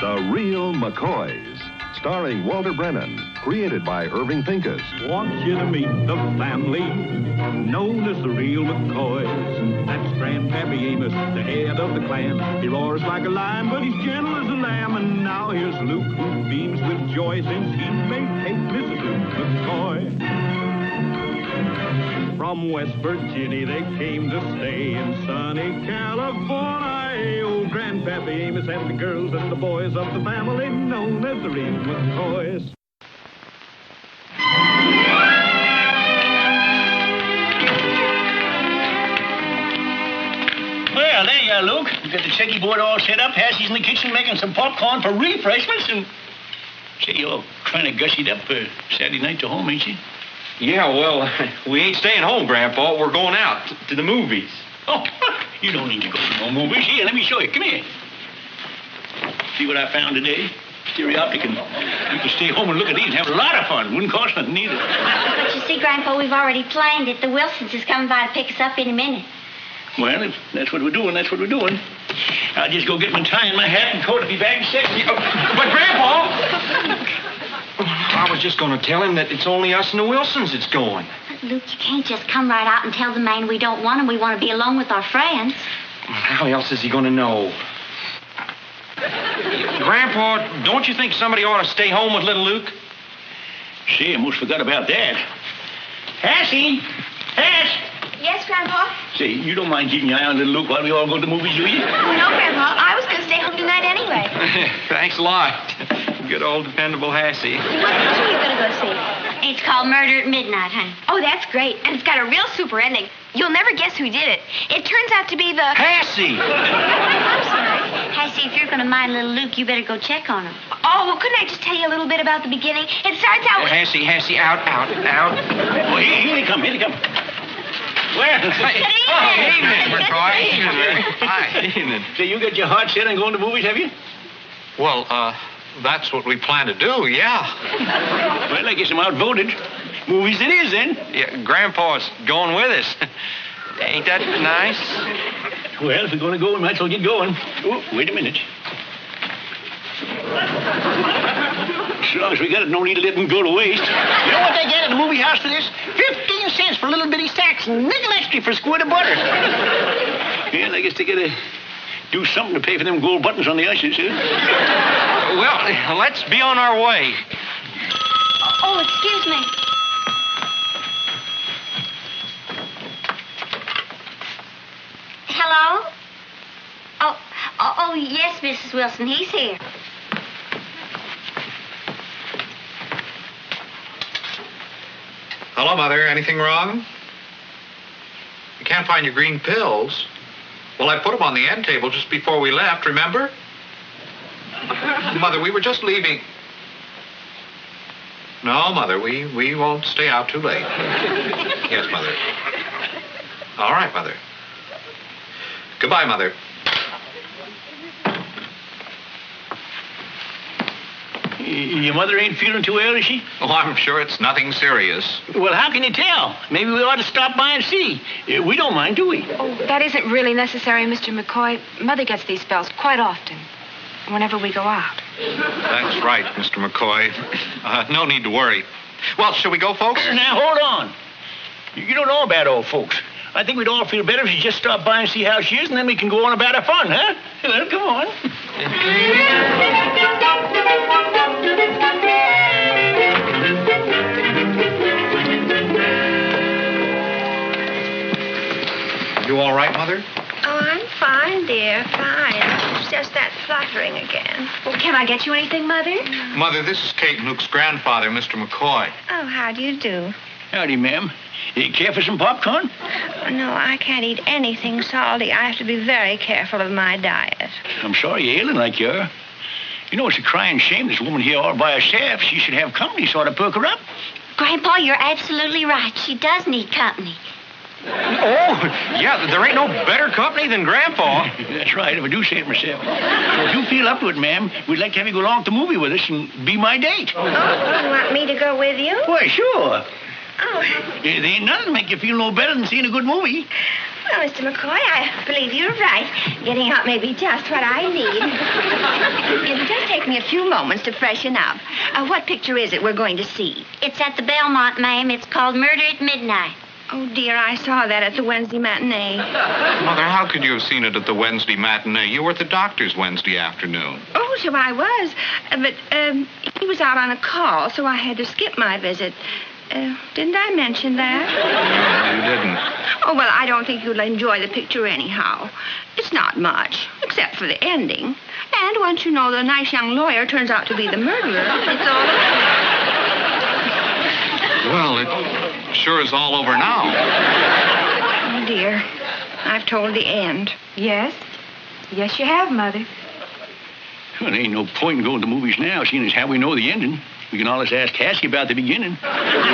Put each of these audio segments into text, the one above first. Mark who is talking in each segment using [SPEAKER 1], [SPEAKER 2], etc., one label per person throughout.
[SPEAKER 1] The Real McCoys, starring Walter Brennan, created by Irving Pincus.
[SPEAKER 2] Want you to meet the family known as the Real McCoys. That's Grandpappy Amos, the head of the clan. He roars like a lion, but he's gentle as a lamb. And now here's Luke, who beams with joy since he may take Mrs. Luke McCoy. From West Virginia they came to stay in sunny California. Old Grandpappy Amos and the girls and the boys of the family known as the Real McCoys.
[SPEAKER 3] Well, there you are, Luke. You got the checky board all set up. Hassie's in the kitchen making some popcorn for refreshments. And say, you're trying to gush it up for Saturday night to home, ain't you?
[SPEAKER 4] Yeah, well, we ain't staying home, Grandpa. We're going out to the movies.
[SPEAKER 3] Oh, you don't need to go to no movies. Here, let me show you. Come here. See what I found today? Stereoptic, and you can stay home and look at these and have a lot of fun. Wouldn't cost nothing either.
[SPEAKER 5] But you see, Grandpa, we've already planned it. The Wilsons is coming by to pick us up in a minute.
[SPEAKER 3] Well, if that's what we're doing, that's what we're doing. I'll just go get my tie and my hat and coat and be back in a second.
[SPEAKER 4] But, Grandpa! I was just going to tell him that it's only us and the Wilsons that's going.
[SPEAKER 5] But, Luke, you can't just come right out and tell the man we don't want him. We want to be alone with our friends.
[SPEAKER 4] How else is he going to know? Grandpa, don't you think somebody ought to stay home with little Luke?
[SPEAKER 3] See, I almost forgot about that. Hassie! Hass!
[SPEAKER 6] Yes, Grandpa?
[SPEAKER 3] Say, you don't mind keeping your eye on little Luke while we all go to the movies, do you?
[SPEAKER 6] No, Grandpa. I was going to stay home tonight anyway.
[SPEAKER 4] Thanks a lot. Good old dependable Hassie.
[SPEAKER 6] What picture are you going to go see?
[SPEAKER 5] It's called Murder at Midnight, honey.
[SPEAKER 6] Oh, that's great. And it's got a real super ending. You'll never guess who did it. It turns out to be the...
[SPEAKER 4] Hassie!
[SPEAKER 6] I'm sorry.
[SPEAKER 5] Hassie, if you're going to mind little Luke, you better go check on him.
[SPEAKER 6] Oh, well, couldn't I just tell you a little bit about the beginning? It starts out with...
[SPEAKER 4] Hassie, out.
[SPEAKER 3] Oh, here they come. Well,
[SPEAKER 4] evening, McCoy.
[SPEAKER 7] Hi.
[SPEAKER 4] Evening.
[SPEAKER 3] So you got your heart set on going to movies, have you?
[SPEAKER 7] Well, that's what we plan to do, yeah.
[SPEAKER 3] Well, I guess I'm outvoted. Movies it is, then.
[SPEAKER 4] Yeah, Grandpa's going with us. Ain't that nice?
[SPEAKER 3] Well, if we're going to go, we might as well get going. Oh, wait a minute. As long as we got it, no need to let them go to waste. You know what they get at the movie house for this? 15 cents for little bitty sacks and nickel extra for a squirt of butter. Well, I guess they gotta do something to pay for them gold buttons on the ushers, huh?
[SPEAKER 4] Well, let's be on our way.
[SPEAKER 5] Oh, excuse me. Hello? Oh, yes, Mrs. Wilson, he's here.
[SPEAKER 7] Hello, Mother. Anything wrong? You can't find your green pills. Well, I put them on the end table just before we left, remember? Mother, we were just leaving. No, Mother, we won't stay out too late. Yes, Mother. All right, Mother. Goodbye, Mother.
[SPEAKER 3] Your mother ain't feeling too well, is she?
[SPEAKER 7] Oh, I'm sure it's nothing serious.
[SPEAKER 3] Well, how can you tell? Maybe we ought to stop by and see. We don't mind, do we?
[SPEAKER 8] Oh, that isn't really necessary, Mr. McCoy. Mother gets these spells quite often, whenever we go out.
[SPEAKER 7] That's right, Mr. McCoy. No need to worry. Well, shall we go, folks?
[SPEAKER 3] Now, hold on. You don't know about old folks. I think we'd all feel better if you just stop by and see how she is, and then we can go on about our fun, huh? Well, come on.
[SPEAKER 7] You all right, Mother?
[SPEAKER 6] Oh, I'm fine, dear, fine. It's just that fluttering again.
[SPEAKER 8] Well, can I get you anything, Mother?
[SPEAKER 7] Mother, this is Kate and Luke's grandfather, Mr. McCoy.
[SPEAKER 6] Oh, how do you do?
[SPEAKER 3] Howdy, ma'am. You care for some popcorn?
[SPEAKER 6] No, I can't eat anything salty. I have to be very careful of my diet.
[SPEAKER 3] I'm sorry you're ailing like you are. You know, it's a crying shame this woman here all by herself. She should have company, sort of perk her up.
[SPEAKER 5] Grandpa, you're absolutely right. She does need company.
[SPEAKER 4] Oh, yeah, there ain't no better company than Grandpa.
[SPEAKER 3] That's right, if I do say it myself. So if you feel up to it, ma'am, we'd like to have you go along to the movie with us and be my date.
[SPEAKER 6] Oh, you want me to go with you?
[SPEAKER 3] Why, sure.
[SPEAKER 6] Oh.
[SPEAKER 3] There ain't nothing to make you feel no better than seeing a good movie.
[SPEAKER 6] Well, Mr. McCoy, I believe you're right. Getting out may be just what I need. It'll just take me a few moments to freshen up. What picture is it we're going to see?
[SPEAKER 5] It's at the Belmont, ma'am. It's called Murder at Midnight.
[SPEAKER 6] Oh, dear, I saw that at the Wednesday matinee.
[SPEAKER 7] Mother, how could you have seen it at the Wednesday matinee? You were at the doctor's Wednesday afternoon.
[SPEAKER 6] Oh, so I was. But he was out on a call, so I had to skip my visit. Didn't I mention that?
[SPEAKER 7] No, you didn't.
[SPEAKER 6] Oh, well, I don't think you'll enjoy the picture anyhow. It's not much, except for the ending. And once you know the nice young lawyer turns out to be the murderer, it's all over.
[SPEAKER 7] Well, it sure is all over now.
[SPEAKER 6] Oh, dear. I've told the end.
[SPEAKER 8] Yes? Yes, you have, Mother.
[SPEAKER 3] Well, there ain't no point in going to the movies now, seeing as how we know the ending. We can always ask Cassie about the beginning. We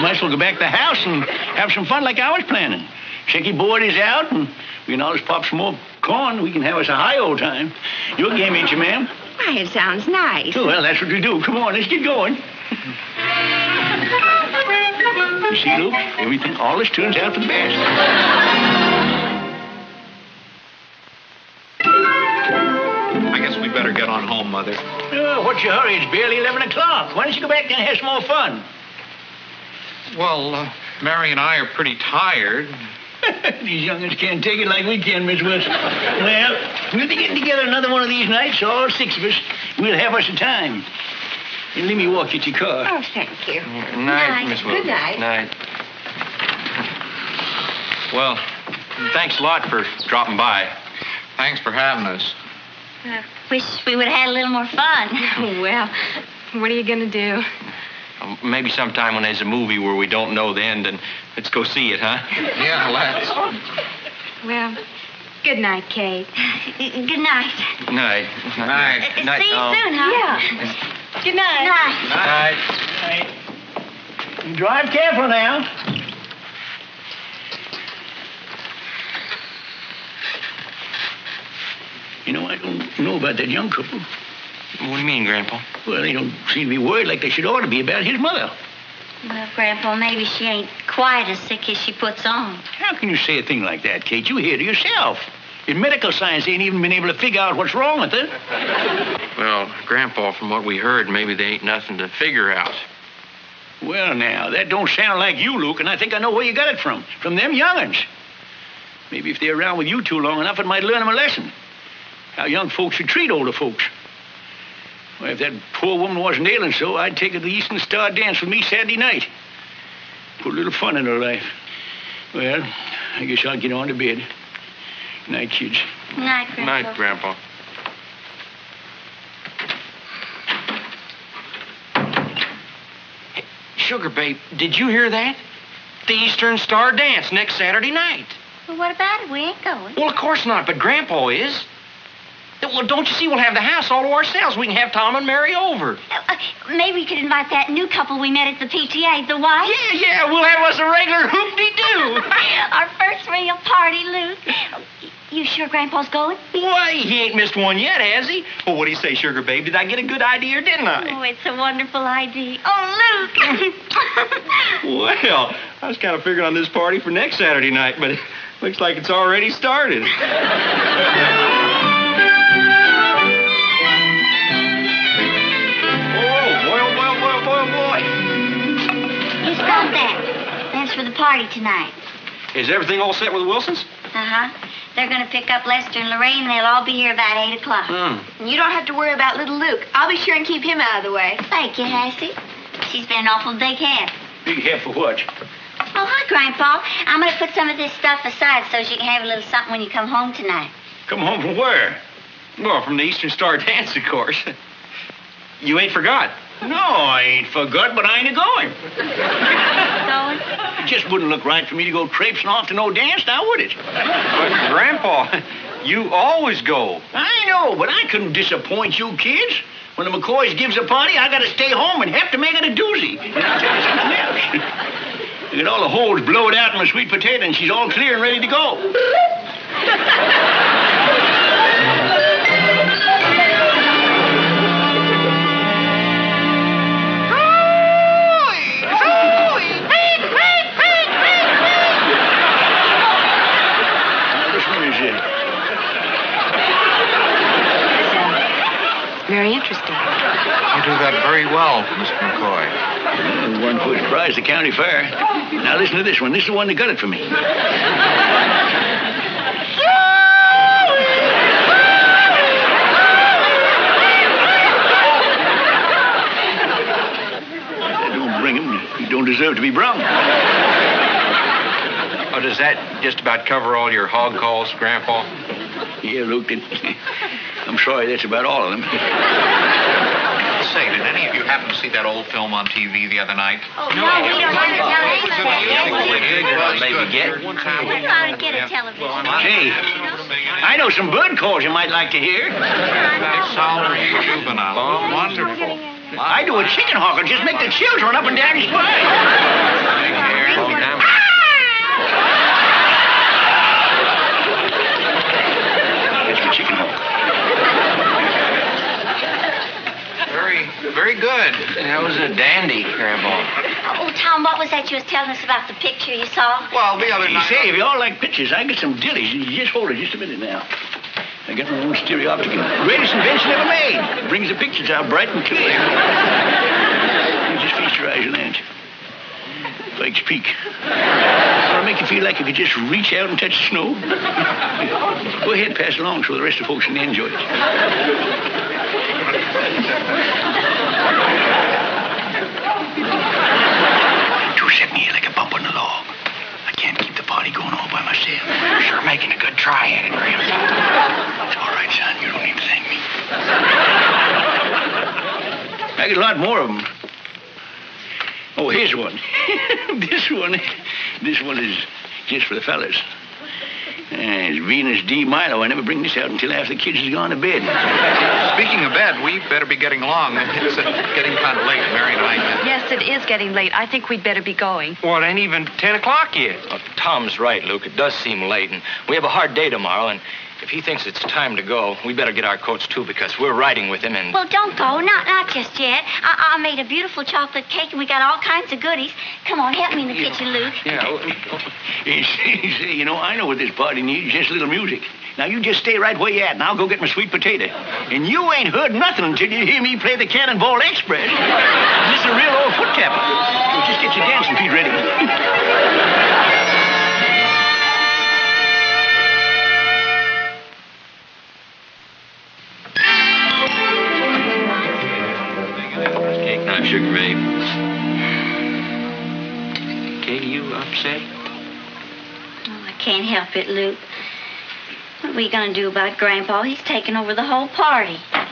[SPEAKER 3] might as well go back to the house and have some fun like I was planning. Shaky board is out, and we can always pop some more corn. We can have us a high old time. Your game, ain't you, ma'am?
[SPEAKER 6] Why, it sounds nice.
[SPEAKER 3] Oh, well, that's what we do. Come on, let's get going. You see, Luke, everything always turns out for the best.
[SPEAKER 7] I guess we better get on home, Mother.
[SPEAKER 3] Oh, what's your hurry? It's barely 11 o'clock. Why don't you go back there and have some more fun?
[SPEAKER 7] Well, Mary and I are pretty tired.
[SPEAKER 3] These young'uns can't take it like we can, Miss Wilson. Well, we'll be getting together another one of these nights, all 6 of us. We'll have us a time. And let me walk you to your car.
[SPEAKER 6] Oh, thank you.
[SPEAKER 4] Night, Miss Wilson.
[SPEAKER 6] Good night.
[SPEAKER 4] Night. Well, thanks a lot for dropping by.
[SPEAKER 7] Thanks for having us.
[SPEAKER 5] Wish we would have had a little more fun.
[SPEAKER 8] Well, what are you going to do?
[SPEAKER 4] Maybe sometime when there's a movie where we don't know the end, and let's go see it, huh?
[SPEAKER 7] Yeah, let's.
[SPEAKER 8] Well, good night, Kate.
[SPEAKER 5] Good night.
[SPEAKER 4] Night.
[SPEAKER 7] Night.
[SPEAKER 5] See you soon, huh?
[SPEAKER 8] Yeah. Good night.
[SPEAKER 5] Night.
[SPEAKER 4] Night.
[SPEAKER 3] Drive careful now. You know, I don't know about that young couple.
[SPEAKER 4] What do you mean, Grandpa?
[SPEAKER 3] Well, they don't seem to be worried like they should ought to be about his mother.
[SPEAKER 5] Well, Grandpa, maybe she ain't quite as sick as she puts on.
[SPEAKER 3] How can you say a thing like that, Kate? You hear to yourself. In medical science, they ain't even been able to figure out what's wrong with her.
[SPEAKER 4] Well, Grandpa, from what we heard, maybe there ain't nothing to figure out.
[SPEAKER 3] Well, now, that don't sound like you, Luke, and I think I know where you got it from. From them young'uns. Maybe if they're around with you too long enough, it might learn them a lesson. How young folks should treat older folks. Well, if that poor woman wasn't ailing so, I'd take her to the Eastern Star dance with me Saturday night. Put a little fun in her life. Well, I guess I'll get on to bed. Night, kids.
[SPEAKER 5] Night, Grandpa.
[SPEAKER 4] Night, Grandpa. Hey, Sugar Babe, did you hear that? The Eastern Star dance next Saturday night.
[SPEAKER 5] Well, what about it? We ain't going.
[SPEAKER 4] Well, of course not, but Grandpa is. Well, don't you see? We'll have the house all to ourselves. We can have Tom and Mary over.
[SPEAKER 5] Maybe we could invite that new couple we met at the PTA, the wife.
[SPEAKER 4] Yeah, we'll have us a regular hoop-de-doo.
[SPEAKER 5] Our first real party, Luke. You sure Grandpa's going?
[SPEAKER 4] Why, he ain't missed one yet, has he? Well, what do you say, Sugar Babe? Did I get a good idea or didn't I?
[SPEAKER 5] Oh, it's a wonderful idea. Oh, Luke.
[SPEAKER 4] Well, I was kind of figuring on this party for next Saturday night, but it looks like it's already started.
[SPEAKER 5] He's got that. That's for the party tonight.
[SPEAKER 4] Is everything all set with the Wilsons?
[SPEAKER 5] Uh-huh. They're going to pick up Lester and Lorraine, and they'll all be here about 8 o'clock.
[SPEAKER 8] You don't have to worry about little Luke. I'll be sure and keep him out of the way.
[SPEAKER 5] Thank you, Hassie. She's been an awful big hand.
[SPEAKER 3] Big head for what?
[SPEAKER 5] Oh, hi, Grandpa. I'm going to put some of this stuff aside so you can have a little something when you come home tonight.
[SPEAKER 3] Come home from where?
[SPEAKER 4] Well, from the Eastern Star dance, of course. You ain't forgot.
[SPEAKER 3] No, I ain't forgot, but I ain't a-going.
[SPEAKER 5] Going?
[SPEAKER 3] It just wouldn't look right for me to go traipsing off to no dance, now would it?
[SPEAKER 4] But, Grandpa, you always go.
[SPEAKER 3] I know, but I couldn't disappoint you kids. When the McCoys gives a party, I gotta stay home and have to make it a doozy. And I'll tell you something else. I got all the holes blowed out in my sweet potato, and she's all clear and ready to go.
[SPEAKER 8] Very interesting.
[SPEAKER 7] You do that very well, Mr. McCoy.
[SPEAKER 3] The one first prize at the county fair. Now listen to this one. This is the one that got it for me. Don't bring him. He don't deserve to be brung.
[SPEAKER 7] Oh, does that just about cover all your hog calls, Grandpa?
[SPEAKER 3] Yeah, Luke, I'm sorry, that's about all of them.
[SPEAKER 7] Say, did any of you happen to see that old film on TV the other night?
[SPEAKER 5] Oh, no, we don't have a television.
[SPEAKER 3] Maybe get
[SPEAKER 5] We ought to get a television.
[SPEAKER 3] Hey, I know some bird calls you might like to hear.
[SPEAKER 7] They sound juvenile. Wonderful.
[SPEAKER 3] I do a chicken hawker. Just make the chills run up and down your spine. That's the chicken hawker.
[SPEAKER 7] Very good.
[SPEAKER 4] That was a dandy, Grandpa.
[SPEAKER 5] Oh, Tom, what was that you was telling us about the picture you saw?
[SPEAKER 7] Well, the other night...
[SPEAKER 3] Say, if you all like pictures, I got some dillies. You just hold it just a minute now. I got my own stereoptic. Greatest invention ever made. Brings the pictures out bright and clear. You just feast your eyes on that. Pikes Peak. It'll make you feel like you could just reach out and touch the snow. Go ahead, pass it along so the rest of the folks can enjoy it. Two set me like a bump on the log. I can't keep the party going all by myself.
[SPEAKER 4] You're sure making a good try at it, Grandpa.
[SPEAKER 3] It's all right, son. You don't need to thank me. I got a lot more of them. Oh, here's one. This one is just for the fellas. It's Venus D. Milo. I never bring this out until after the kids has gone to bed.
[SPEAKER 7] Speaking of bed, we better be getting along. It's getting kind of late, Mary and I.
[SPEAKER 8] Yes, it is getting late. I think we'd better be going.
[SPEAKER 4] Well, it ain't even 10 o'clock yet. Well, Tom's right, Luke. It does seem late, and we have a hard day tomorrow, and if he thinks it's time to go, we better get our coats, too, because we're riding with him, and...
[SPEAKER 5] Well, don't go. Not just yet. I made a beautiful chocolate cake, and we got all kinds of goodies. Come on, help me in the kitchen, Luke.
[SPEAKER 3] Yeah. You know, I know what this party needs, just a little music. Now, you just stay right where you at, and I'll go get my sweet potato. And you ain't heard nothing until you hear me play the Cannonball Express. This is a real old foot tapper. So just get your dancing feet ready.
[SPEAKER 4] Cake, knife, sugar, babe. Katie, you upset?
[SPEAKER 5] Oh, I can't help it, Luke. What are we going to do about Grandpa? He's taking over the whole party. Why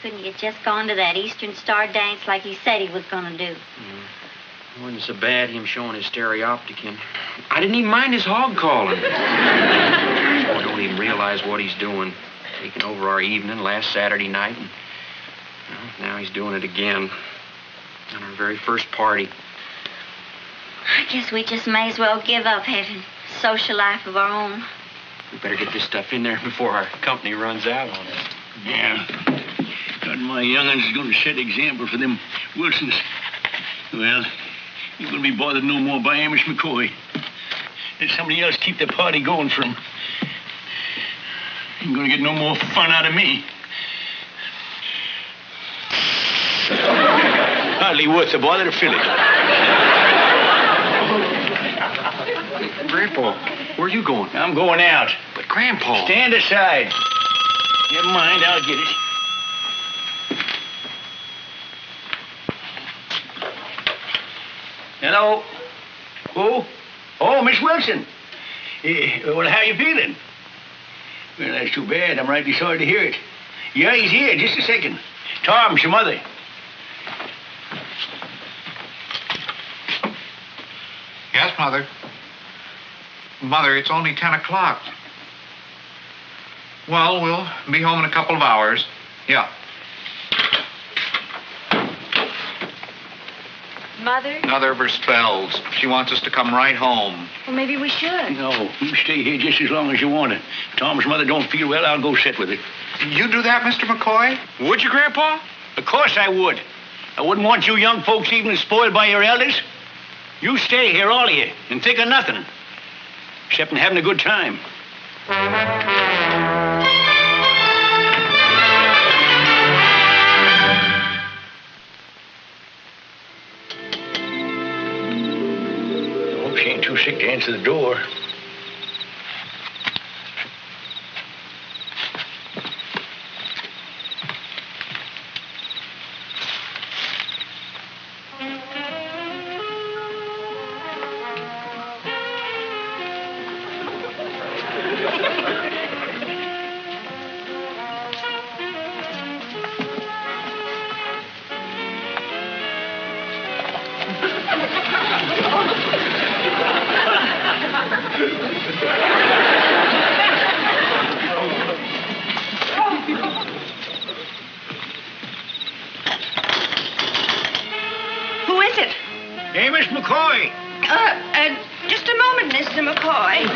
[SPEAKER 5] couldn't you just gone to that Eastern Star dance like he said he was going to do?
[SPEAKER 4] It wasn't so bad, him showing his stereoptic, and I didn't even mind his hog calling. I don't even realize what he's doing. Taking over our evening last Saturday night, and now he's doing it again on our very first party.
[SPEAKER 5] I guess we just may as well give up having a social life of our own.
[SPEAKER 4] We better get this stuff in there before our company runs out on us.
[SPEAKER 3] Yeah. God, my young'uns is going to set an example for them Wilsons. Well, you're going to be bothered no more by Amos McCoy. Let somebody else keep the party going for him. You're going to get no more fun out of me. Hardly worth the bother to fill it.
[SPEAKER 4] Grandpa, where are you going?
[SPEAKER 3] I'm going out.
[SPEAKER 4] But Grandpa...
[SPEAKER 3] Stand aside. Never mind, I'll get it. Hello? Who? Oh, Miss Wilson. Well, how you feeling? Well, that's too bad. I'm rightly sorry to hear it. Yeah, he's here. Just a second. Tom's your mother.
[SPEAKER 7] Yes, Mother. Mother, it's only 10 o'clock. Well, we'll be home in a couple of hours. Yeah.
[SPEAKER 8] Mother?
[SPEAKER 7] Another of her spells. She wants us to come right home.
[SPEAKER 8] Well, maybe we should.
[SPEAKER 3] No, you stay here just as long as you want to. Tom's mother don't feel well. I'll go sit with her.
[SPEAKER 7] You do that, Mr. McCoy?
[SPEAKER 4] Would you, Grandpa?
[SPEAKER 3] Of course I would. I wouldn't want you young folks even spoiled by your elders. You stay here, all of you, and think of nothing. Except in having a good time.
[SPEAKER 6] Who is it?
[SPEAKER 3] Hey, Miss McCoy.
[SPEAKER 6] Just a moment, Mr. McCoy.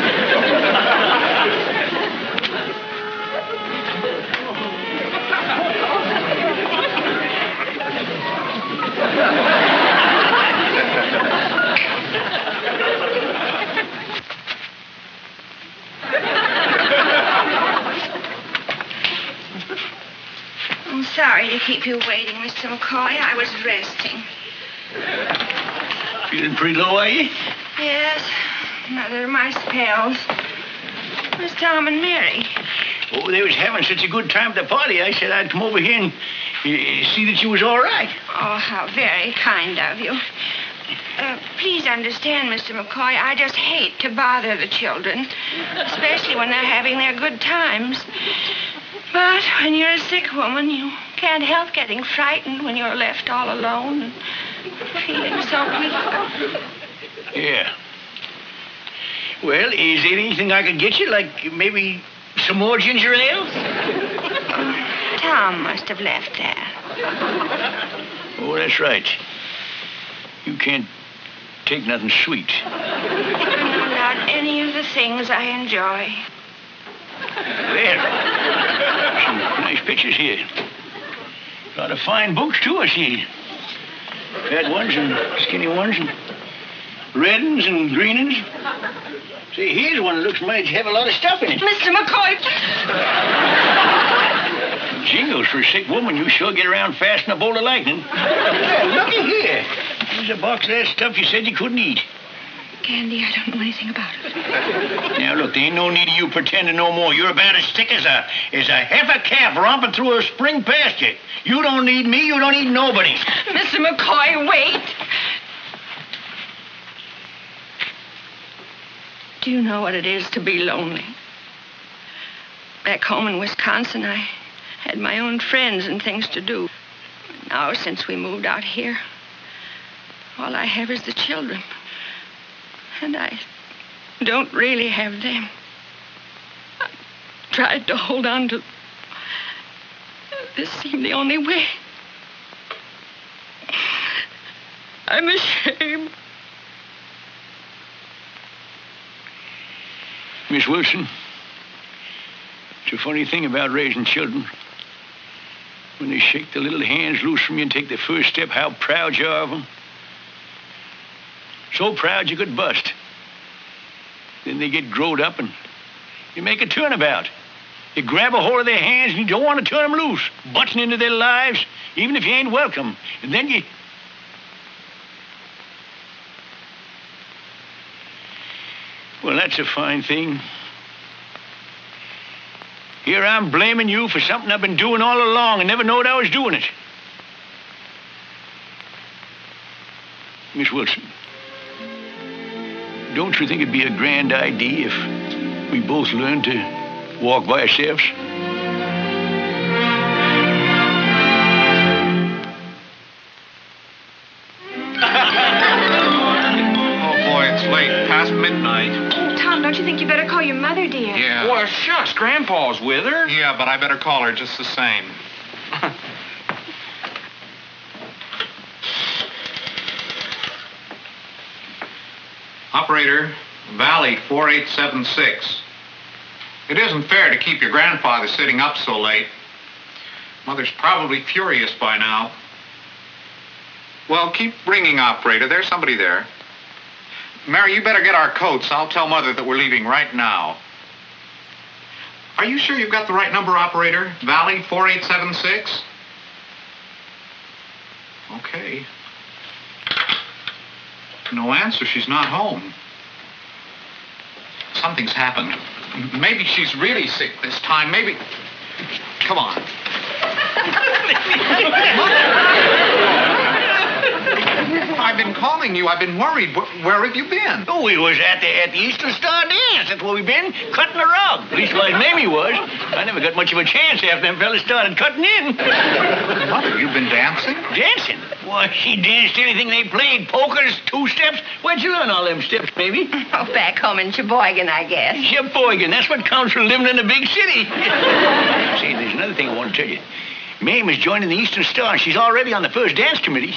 [SPEAKER 6] I'm sorry to keep you waiting, Mr. McCoy. I was resting.
[SPEAKER 3] Feeling pretty low, are you?
[SPEAKER 6] Yes, another of my spells. Where's Tom and Mary?
[SPEAKER 3] Oh, they was having such a good time at the party. I said I'd come over here and see that you was all right.
[SPEAKER 6] Oh, how very kind of you. Please understand, Mr. McCoy, I just hate to bother the children, especially when they're having their good times. But when you're a sick woman, you can't help getting frightened when you're left all alone and feeling so weak.
[SPEAKER 3] Yeah. Well, is there anything I could get you, like maybe some more ginger ale?
[SPEAKER 6] Tom must have left there.
[SPEAKER 3] Oh, that's right. You can't take nothing sweet.
[SPEAKER 6] Not any of the things I enjoy.
[SPEAKER 3] Well, some nice pictures here. A lot of fine books, too, I see. Fat ones and skinny ones and red ones and green ones. See, here's one that looks might have a lot of stuff in it.
[SPEAKER 6] Mr. McCoy!
[SPEAKER 3] Jingles, for a sick woman, you sure get around fast in a bolt of lightning. Yeah, looky here. Here's a box of that stuff you said you couldn't eat.
[SPEAKER 6] Candy, I don't know anything about it.
[SPEAKER 3] Now, look, there ain't no need of you pretending no more. You're about as thick as a heifer calf romping through a spring pasture. You don't need me. You don't need nobody.
[SPEAKER 6] Mr. McCoy, wait. Do you know what it is to be lonely? Back home in Wisconsin, I had my own friends and things to do. Now, since we moved out here, all I have is the children. And I don't really have them. I tried to hold on to... This seemed the only way. I'm ashamed.
[SPEAKER 3] Miss Wilson, it's a funny thing about raising children. When they shake their little hands loose from you and take the first step, how proud you are of them. So proud you could bust. Then they get growed up and you make a turnabout. You grab a hold of their hands and you don't want to turn them loose, butting into their lives, even if you ain't welcome. And then you... Well, that's a fine thing. Here I'm blaming you for something I've been doing all along and never knowed I was doing it. Miss Wilson, don't you think it'd be a grand idea if we both learned to walk by ourselves?
[SPEAKER 7] Oh, boy, it's late. Past midnight.
[SPEAKER 8] Tom, don't you think you better call your mother, dear?
[SPEAKER 7] Yeah.
[SPEAKER 4] Well, shucks, Grandpa's with her.
[SPEAKER 7] Yeah, but I better call her just the same. Operator, Valley 4876. It isn't fair to keep your grandfather sitting up so late. Mother's probably furious by now. Well, keep ringing, operator. There's somebody there. Mary, you better get our coats. I'll tell Mother that we're leaving right now. Are you sure you've got the right number, operator? Valley 4876? Okay. No answer. She's not home. Something's happened. Maybe she's really sick this time. Maybe... Come on. I've been calling you. I've been worried. Where have you been?
[SPEAKER 3] Oh, we was at the Easter Star dance. That's where we been, cutting a rug. Leastwise, Mamie was. I never got much of a chance after them fellas started cutting in.
[SPEAKER 7] Mother, you've been dancing?
[SPEAKER 3] Dancing? Why, she danced anything they played. Polkas, two-steps. Where'd you learn all them steps, baby?
[SPEAKER 6] Oh, back home in Sheboygan, I guess.
[SPEAKER 3] Sheboygan. That's what counts for living in a big city. Say, there's another thing I want to tell you. Mame is joining the Eastern Star. She's already on the first dance committee.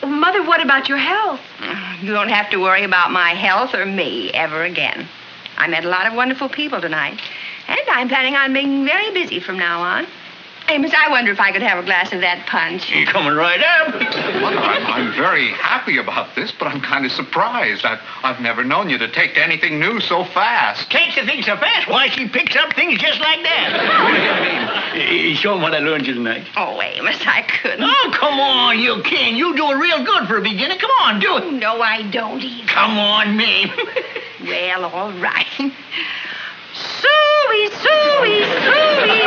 [SPEAKER 8] Mother, what about your health?
[SPEAKER 6] You don't have to worry about my health or me ever again. I met a lot of wonderful people tonight, and I'm planning on being very busy from now on. Amos, I wonder if I could have a glass of that punch.
[SPEAKER 3] You're coming right up.
[SPEAKER 7] Mother, I'm very happy about this, but I'm kind of surprised. I've never known you to take to anything new so fast.
[SPEAKER 3] Takes the thing so fast. Why, she picks up things just like that. Show him what I learned you tonight.
[SPEAKER 6] Oh, Amos, I couldn't.
[SPEAKER 3] Oh, come on, you can. You do it real good for a beginner. Come on, do it.
[SPEAKER 6] No, I don't either.
[SPEAKER 3] Come on, Mame.
[SPEAKER 6] Well, all right. Suey, suey, suey.